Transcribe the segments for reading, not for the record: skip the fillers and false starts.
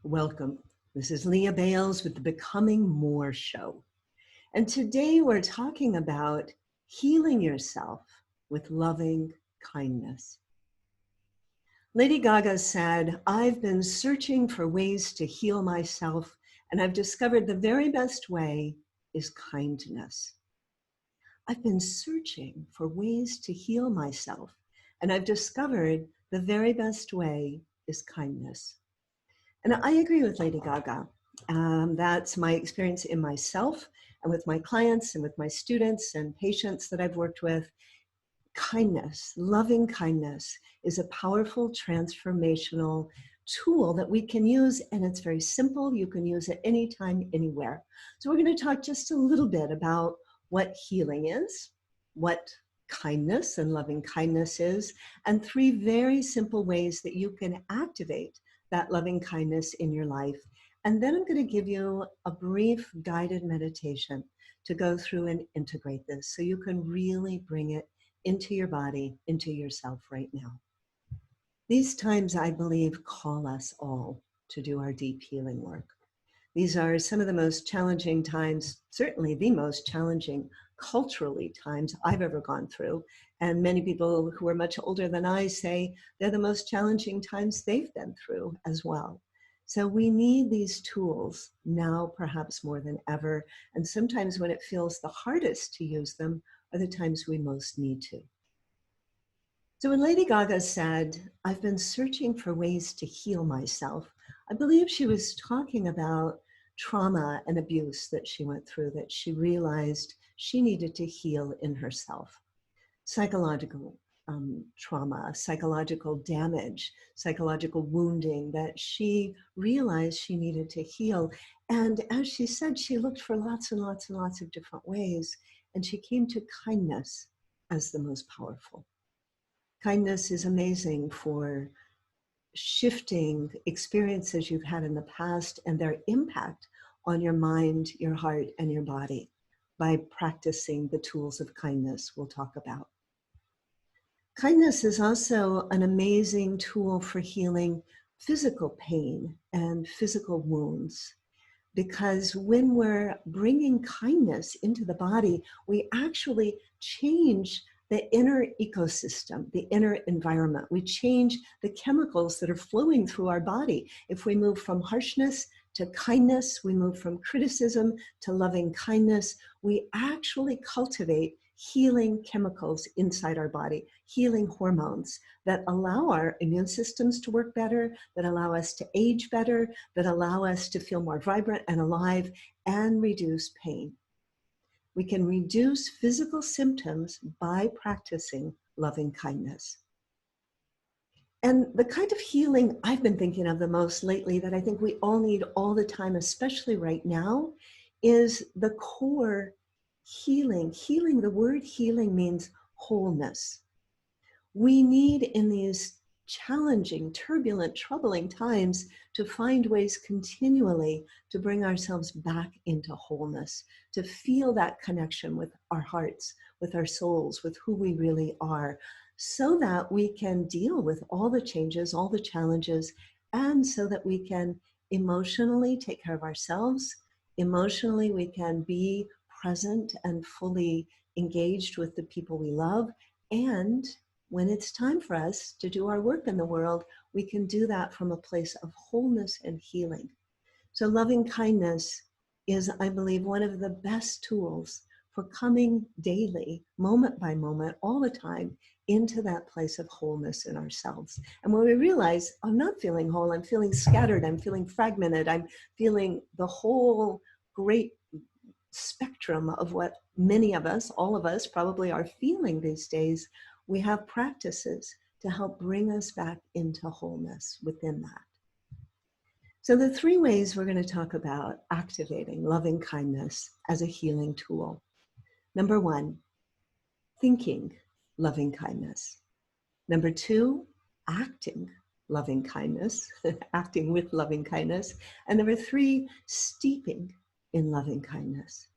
Welcome. This is Leah Bales with the Becoming More Show. And today we're talking about healing yourself with loving kindness. Lady Gaga said, "I've been searching for ways to heal myself, and I've discovered the very best way is kindness." I've been searching for ways to heal myself, and I've discovered the very best way is kindness. And I agree with Lady Gaga. That's my experience in myself and with my clients and with my students and patients that I've worked with. Kindness, loving kindness, is a powerful transformational tool that we can use, and it's very simple. You can use it anytime, anywhere. So we're going to talk just a little bit about what healing is, what kindness and loving kindness is, and three very simple ways that you can activate that loving kindness in your life. And then I'm going to give you a brief guided meditation to go through and integrate this so you can really bring it into your body, into yourself right now. These times, I believe, call us all to do our deep healing work. These are some of the most challenging times, certainly the most challenging culturally times I've ever gone through. And many people who are much older than I say they're the most challenging times they've been through as well. So we need these tools now, perhaps more than ever. And sometimes when it feels the hardest to use them are the times we most need to. So when Lady Gaga said, "I've been searching for ways to heal myself," I believe she was talking about trauma and abuse that she went through, that she realized she needed to heal in herself. Psychological trauma, psychological damage, psychological wounding that she realized she needed to heal. And as she said, she looked for lots and lots and lots of different ways, and she came to kindness as the most powerful. Kindness is amazing for shifting experiences you've had in the past and their impact on your mind, your heart, and your body by practicing the tools of kindness we'll talk about. Kindness is also an amazing tool for healing physical pain and physical wounds, because when we're bringing kindness into the body, we actually change the inner ecosystem, the inner environment. We change the chemicals that are flowing through our body. If we move from harshness to kindness, we move from criticism to loving kindness, we actually cultivate healing chemicals inside our body, healing hormones that allow our immune systems to work better, that allow us to age better, that allow us to feel more vibrant and alive, and reduce pain. We can reduce physical symptoms by practicing loving kindness. And the kind of healing I've been thinking of the most lately that I think we all need all the time, especially right now, is the core healing. Healing, the word healing means wholeness. We need in these challenging, turbulent, troubling times to find ways continually to bring ourselves back into wholeness, to feel that connection with our hearts, with our souls, with who we really are, so that we can deal with all the changes, all the challenges, and so that we can emotionally take care of ourselves. Emotionally, we can be present and fully engaged with the people we love. And when it's time for us to do our work in the world, we can do that from a place of wholeness and healing. So loving kindness is, I believe, one of the best tools for coming daily, moment by moment, all the time, into that place of wholeness in ourselves. And when we realize, I'm not feeling whole, I'm feeling scattered, I'm feeling fragmented, I'm feeling the whole great spectrum of what many of us, all of us probably are feeling these days, we have practices to help bring us back into wholeness within that. So the three ways we're going to talk about activating loving kindness as a healing tool. Number one, thinking loving kindness. Number two, acting loving kindness, acting with loving kindness. And number three, steeping in loving kindness.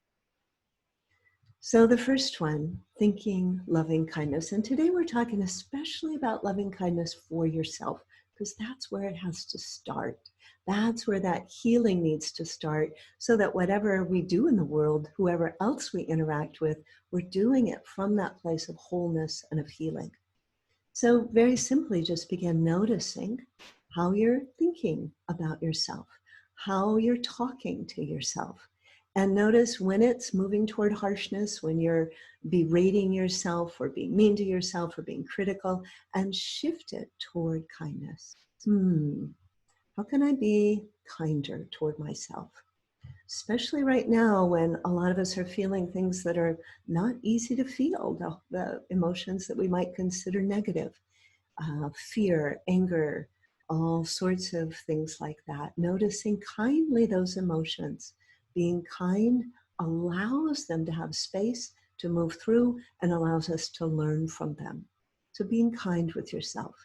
So the first one, thinking loving kindness. And today we're talking especially about loving kindness for yourself, because that's where it has to start. That's where that healing needs to start, so that whatever we do in the world, whoever else we interact with, we're doing it from that place of wholeness and of healing. So very simply, just begin noticing how you're thinking about yourself, how you're talking to yourself. And notice when it's moving toward harshness, when you're berating yourself or being mean to yourself or being critical, and shift it toward kindness. How can I be kinder toward myself? Especially right now when a lot of us are feeling things that are not easy to feel, the emotions that we might consider negative, fear, anger, all sorts of things like that. Noticing kindly those emotions. Being kind allows them to have space to move through and allows us to learn from them. So being kind with yourself.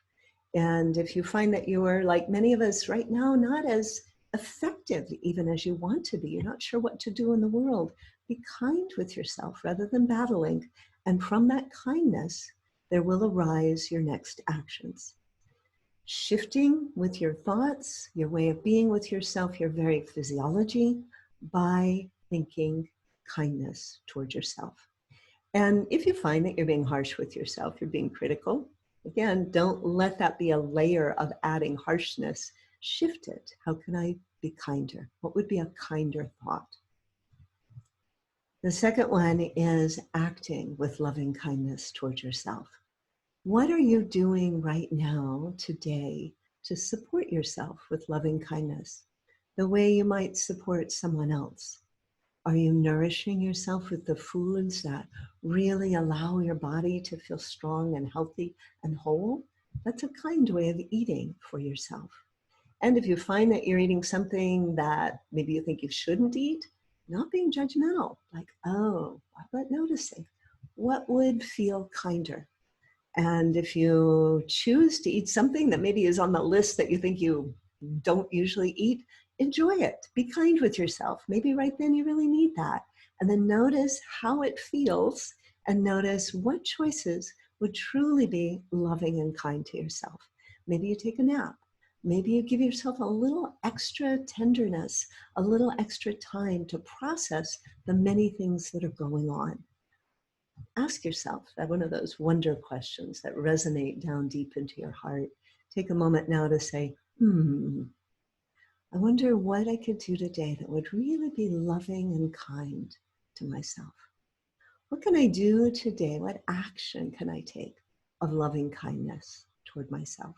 And if you find that you are, like many of us right now, not as effective even as you want to be, you're not sure what to do in the world, be kind with yourself rather than battling. And from that kindness, there will arise your next actions. Shifting with your thoughts, your way of being with yourself, your very physiology, by thinking kindness towards yourself. And if you find that you're being harsh with yourself, you're being critical, again, don't let that be a layer of adding harshness. Shift it. How can I be kinder? What would be a kinder thought? The second one is acting with loving kindness towards yourself. What are you doing right now, today, to support yourself with loving kindness? The way you might support someone else. Are you nourishing yourself with the foods that really allow your body to feel strong and healthy and whole? That's a kind way of eating for yourself. And if you find that you're eating something that maybe you think you shouldn't eat, not being judgmental, like, oh, but noticing what would feel kinder. And if you choose to eat something that maybe is on the list that you think you don't usually eat, enjoy it. Be kind with yourself. Maybe right then you really need that. And then notice how it feels and notice what choices would truly be loving and kind to yourself. Maybe you take a nap. Maybe you give yourself a little extra tenderness, a little extra time to process the many things that are going on. Ask yourself that one of those wonder questions that resonate down deep into your heart. Take a moment now to say, I wonder what I could do today that would really be loving and kind to myself. What can I do today? What action can I take of loving kindness toward myself?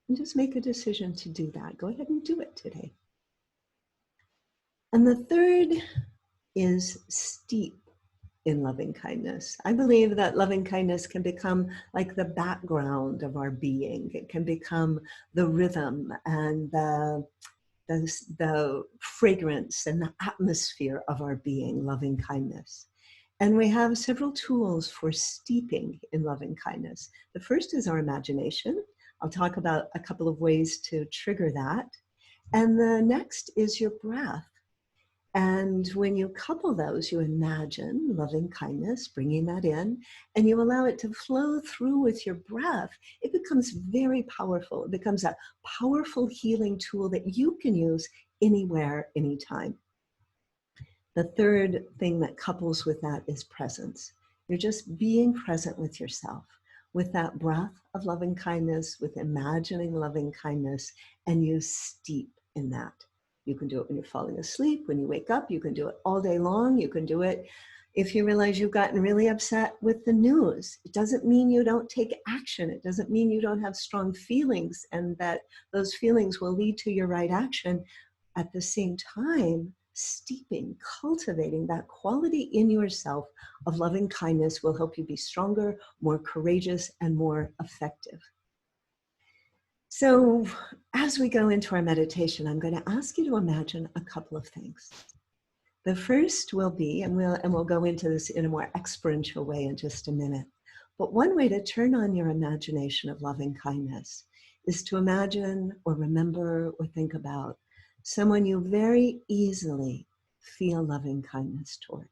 And just make a decision to do that. Go ahead and do it today. And the third is steep in loving kindness. I believe that loving kindness can become like the background of our being. It can become the rhythm and the fragrance and the atmosphere of our being, loving kindness. And we have several tools for steeping in loving kindness. The first is our imagination. I'll talk about a couple of ways to trigger that. And the next is your breath. And when you couple those, you imagine loving kindness, bringing that in, and you allow it to flow through with your breath. It becomes very powerful. It becomes a powerful healing tool that you can use anywhere, anytime. The third thing that couples with that is presence. You're just being present with yourself, with that breath of loving kindness, with imagining loving kindness, and you steep in that. You can do it when you're falling asleep, when you wake up, you can do it all day long. You can do it if you realize you've gotten really upset with the news. It doesn't mean you don't take action. It doesn't mean you don't have strong feelings and that those feelings will lead to your right action. At the same time, steeping, cultivating that quality in yourself of loving kindness will help you be stronger, more courageous, and more effective. So as we go into our meditation, I'm going to ask you to imagine a couple of things. The first will be, and we'll go into this in a more experiential way in just a minute, but one way to turn on your imagination of loving kindness is to imagine or remember or think about someone you very easily feel loving kindness toward.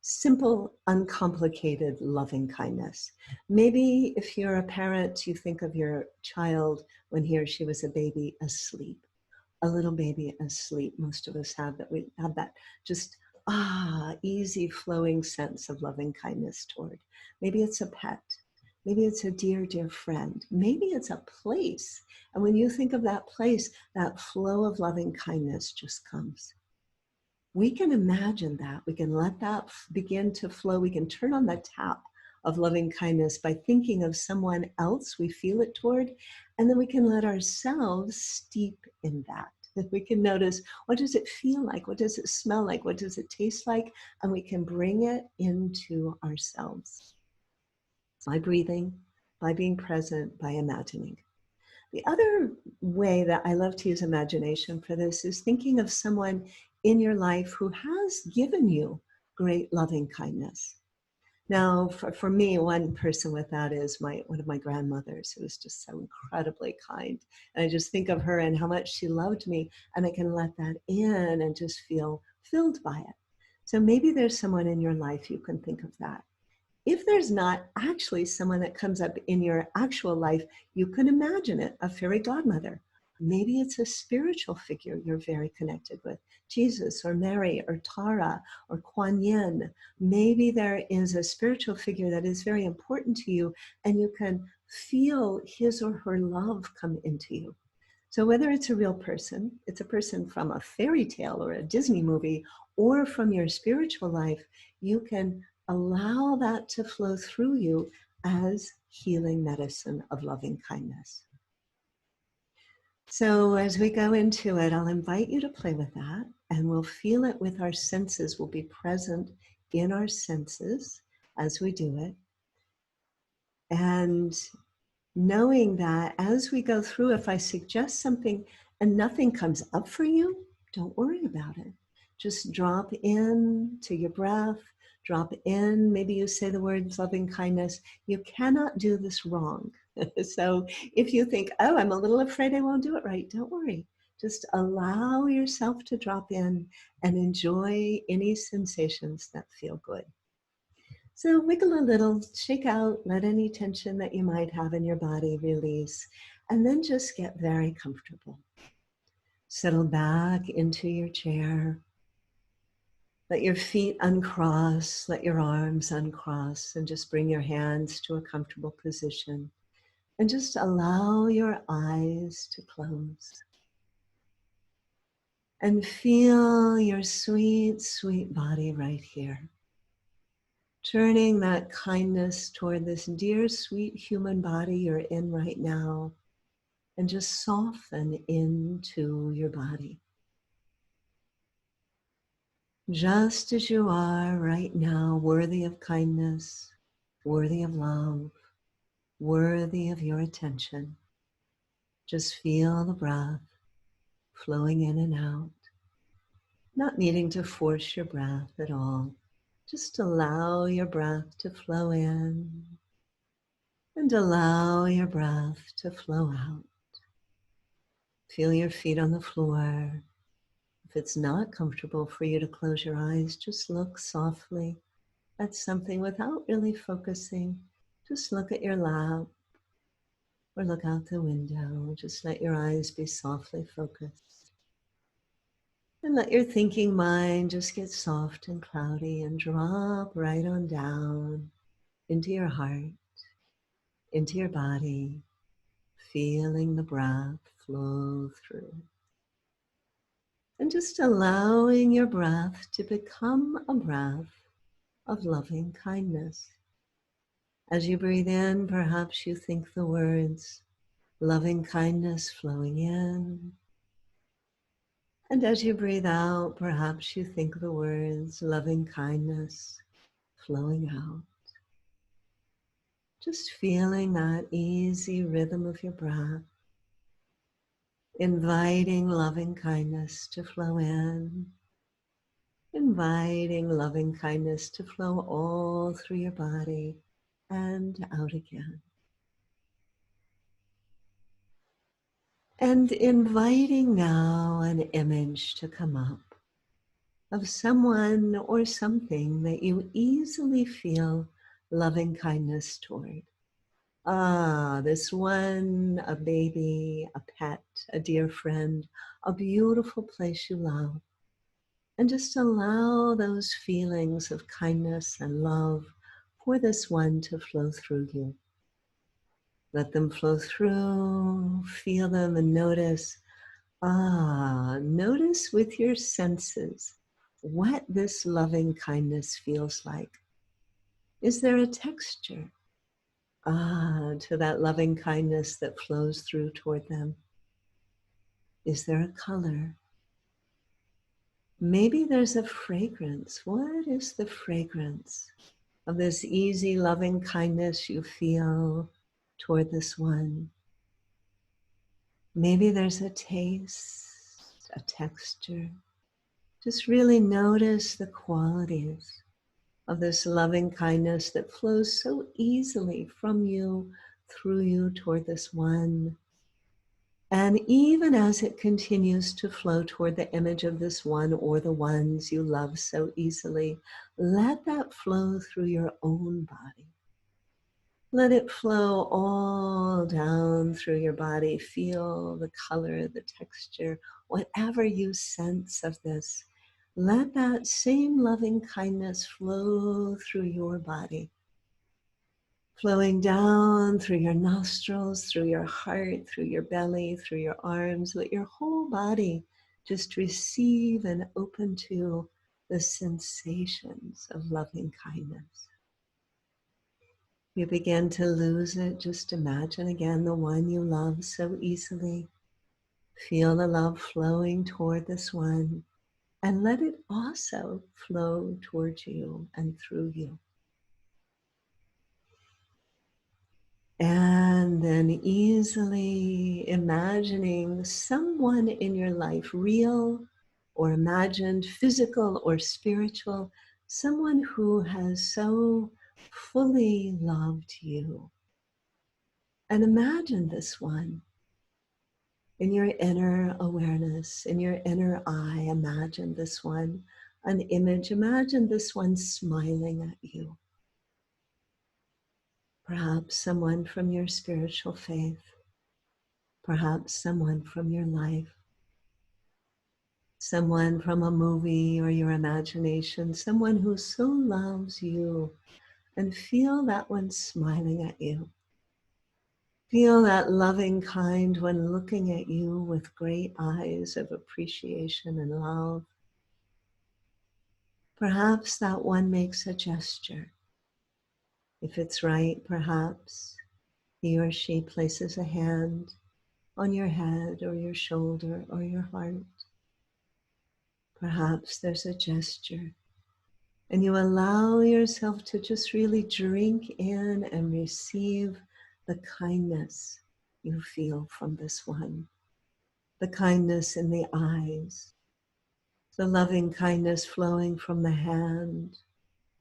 Simple, uncomplicated, loving kindness. Maybe if you're a parent, you think of your child when he or she was a baby asleep. a little baby asleep. Most of us have that. We have that just easy flowing sense of loving kindness toward. Maybe it's a pet. Maybe it's a dear, dear friend. Maybe it's a place. And when you think of that place, that flow of loving kindness just comes. We can imagine that. We can let that begin to flow. We can turn on the tap of loving kindness by thinking of someone else we feel it toward, and then we can let ourselves steep in that. We can notice, what does it feel like? What does it smell like? What does it taste like? And we can bring it into ourselves by breathing, by being present, by imagining. The other way that I love to use imagination for this is thinking of someone in your life who has given you great loving kindness. Now, for me, one person with that is one of my grandmothers, who was just so incredibly kind. And I just think of her and how much she loved me, and I can let that in and just feel filled by it. So maybe there's someone in your life you can think of that. If there's not actually someone that comes up in your actual life, you can imagine it, a fairy godmother. Maybe it's a spiritual figure you're very connected with, Jesus or Mary or Tara or Kuan Yin. Maybe there is a spiritual figure that is very important to you, and you can feel his or her love come into you. So whether it's a real person, it's a person from a fairy tale or a Disney movie, or from your spiritual life, you can allow that to flow through you as healing medicine of loving kindness. So as we go into it, I'll invite you to play with that, and we'll feel it with our senses. We'll be present in our senses as we do it. And knowing that as we go through, if I suggest something and nothing comes up for you, don't worry about it. Just drop in to your breath, drop in. Maybe you say the words loving kindness. You cannot do this wrong. So if you think, oh, I'm a little afraid I won't do it right, don't worry. Just allow yourself to drop in and enjoy any sensations that feel good. So wiggle a little, shake out, let any tension that you might have in your body release, and then just get very comfortable. Settle back into your chair. Let your feet uncross, let your arms uncross, and just bring your hands to a comfortable position. And just allow your eyes to close. And feel your sweet, sweet body right here. Turning that kindness toward this dear, sweet human body you're in right now, and just soften into your body. Just as you are right now, worthy of kindness, worthy of love, worthy of your attention. Just feel the breath flowing in and out, not needing to force your breath at all. Just allow your breath to flow in and allow your breath to flow out. Feel your feet on the floor. If it's not comfortable for you to close your eyes, just look softly at something without really focusing. Just look at your lap or look out the window. Just let your eyes be softly focused. And let your thinking mind just get soft and cloudy and drop right on down into your heart, into your body, feeling the breath flow through. And just allowing your breath to become a breath of loving kindness. As you breathe in, perhaps you think the words, loving kindness flowing in. And as you breathe out, perhaps you think the words, loving kindness flowing out. Just feeling that easy rhythm of your breath, inviting loving kindness to flow in, inviting loving kindness to flow all through your body and out again. And inviting now an image to come up of someone or something that you easily feel loving kindness toward. This one, a baby, a pet, a dear friend, a beautiful place you love, and just allow those feelings of kindness and love for this one to flow through you. Let them flow through, feel them and notice. Notice with your senses what this loving kindness feels like. Is there a texture? To that loving kindness that flows through toward them. Is there a color? Maybe there's a fragrance. What is the fragrance of this easy, loving kindness you feel toward this one? Maybe there's a taste, a texture. Just really notice the qualities of this loving kindness that flows so easily from you, through you, toward this one. And even as it continues to flow toward the image of this one or the ones you love so easily, let that flow through your own body. Let it flow all down through your body. Feel the color, the texture, whatever you sense of this. Let that same loving kindness flow through your body, flowing down through your nostrils, through your heart, through your belly, through your arms. Let your whole body just receive and open to the sensations of loving kindness. You begin to lose it. Just imagine again the one you love so easily. Feel the love flowing toward this one, and let it also flow towards you and through you. And then easily imagining someone in your life, real or imagined, physical or spiritual, someone who has so fully loved you. And imagine this one in your inner awareness, in your inner eye. Imagine this one, an image. Imagine this one smiling at you. Perhaps someone from your spiritual faith. Perhaps someone from your life. Someone from a movie or your imagination. Someone who so loves you. And feel that one smiling at you. Feel that loving kind one looking at you with great eyes of appreciation and love. Perhaps that one makes a gesture. If it's right, perhaps he or she places a hand on your head or your shoulder or your heart. Perhaps there's a gesture, and you allow yourself to just really drink in and receive the kindness you feel from this one. The kindness in the eyes, the loving kindness flowing from the hand,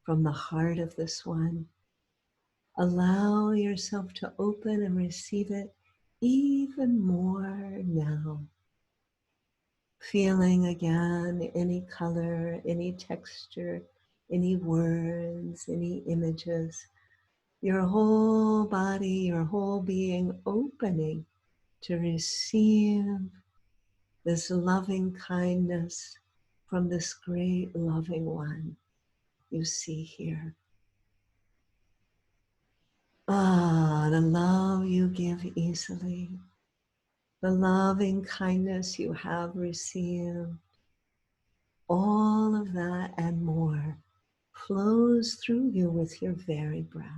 from the heart of this one. Allow yourself to open and receive it even more now. Feeling again any color, any texture, any words, any images. Your whole body, your whole being opening to receive this loving kindness from this great loving one you see here. The love you give easily, the loving kindness you have received, all of that and more flows through you with your very breath,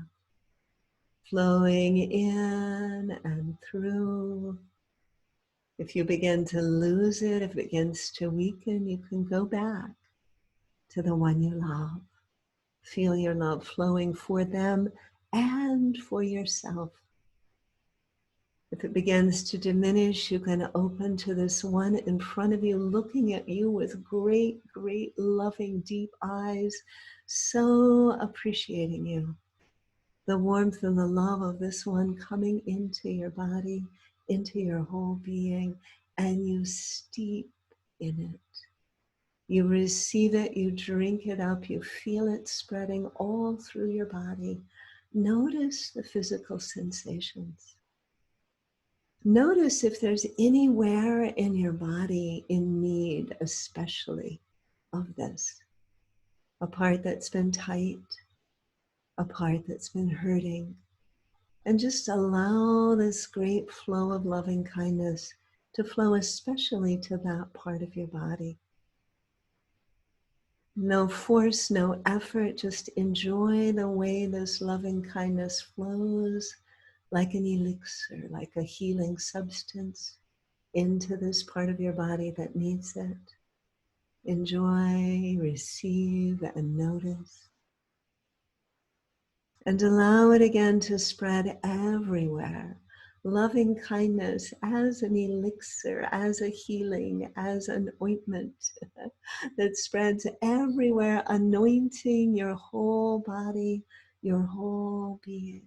flowing in and through. If you begin to lose it, if it begins to weaken, you can go back to the one you love. Feel your love flowing for them and for yourself. If it begins to diminish, you can open to this one in front of you, looking at you with great, great, loving, deep eyes, so appreciating you. The warmth and the love of this one coming into your body, into your whole being, and you steep in it. You receive it, you drink it up, you feel it spreading all through your body. Notice the physical sensations. Notice if there's anywhere in your body in need, especially of this. A part that's been tight, a part that's been hurting. And just allow this great flow of loving kindness to flow especially to that part of your body. No force, no effort, just enjoy the way this loving kindness flows like an elixir, like a healing substance into this part of your body that needs it. Enjoy, receive, and notice. And allow it again to spread everywhere. Loving kindness as an elixir, as a healing, as an ointment that spreads everywhere, anointing your whole body, your whole being.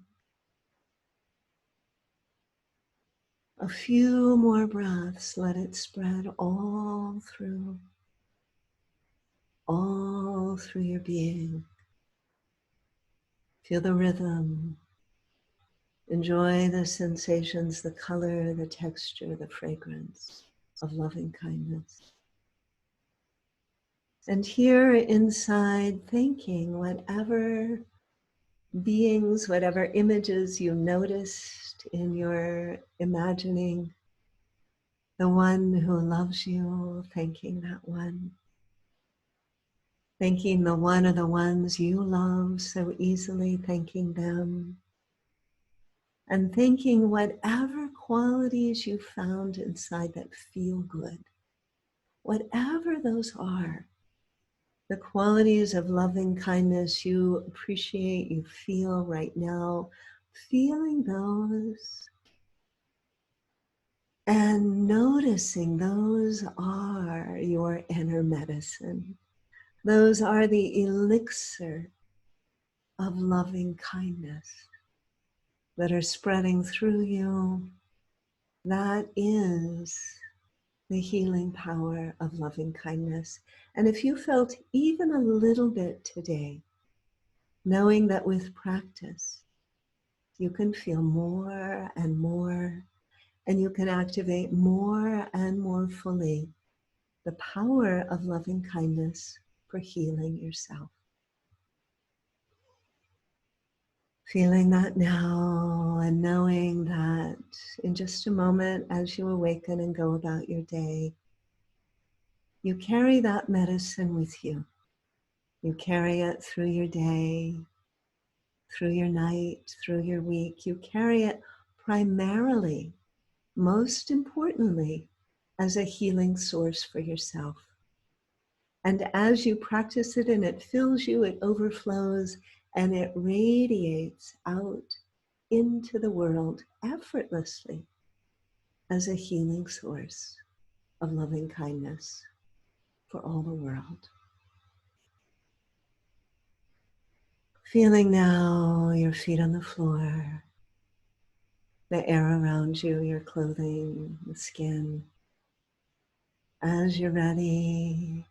A few more breaths, let it spread all through your being. Feel the rhythm. Enjoy the sensations, the color, the texture, the fragrance of loving kindness. And here inside, thanking whatever beings, whatever images you noticed in your imagining, the one who loves you, thanking that one. Thanking the one or the ones you love so easily, thanking them. And thanking whatever qualities you found inside that feel good. Whatever those are, the qualities of loving kindness you appreciate, you feel right now, feeling those and noticing those are your inner medicine. Those are the elixir of loving kindness that are spreading through you. That is the healing power of loving kindness. And if you felt even a little bit today, knowing that with practice, you can feel more and more, and you can activate more and more fully the power of loving kindness for healing yourself. Feeling that now and knowing that in just a moment as you awaken and go about your day, you carry that medicine with you. You carry it through your day, through your night, through your week. You carry it primarily, most importantly, as a healing source for yourself. And as you practice it and it fills you, it overflows and it radiates out into the world effortlessly as a healing source of loving kindness for all the world. Feeling now your feet on the floor, the air around you, your clothing, the skin. As you're ready,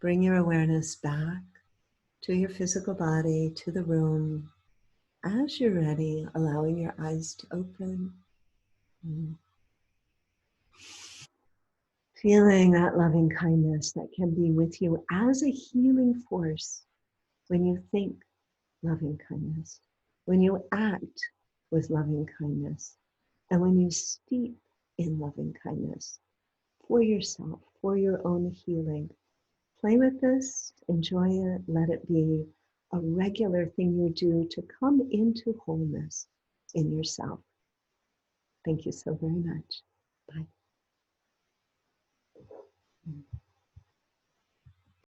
bring your awareness back to your physical body, to the room. As you're ready, allowing your eyes to open. Feeling that loving kindness that can be with you as a healing force when you think loving kindness, when you act with loving kindness, and when you steep in loving kindness for yourself, for your own healing. Play with this, enjoy it, let it be a regular thing you do to come into wholeness in yourself. Thank you so very much. Bye.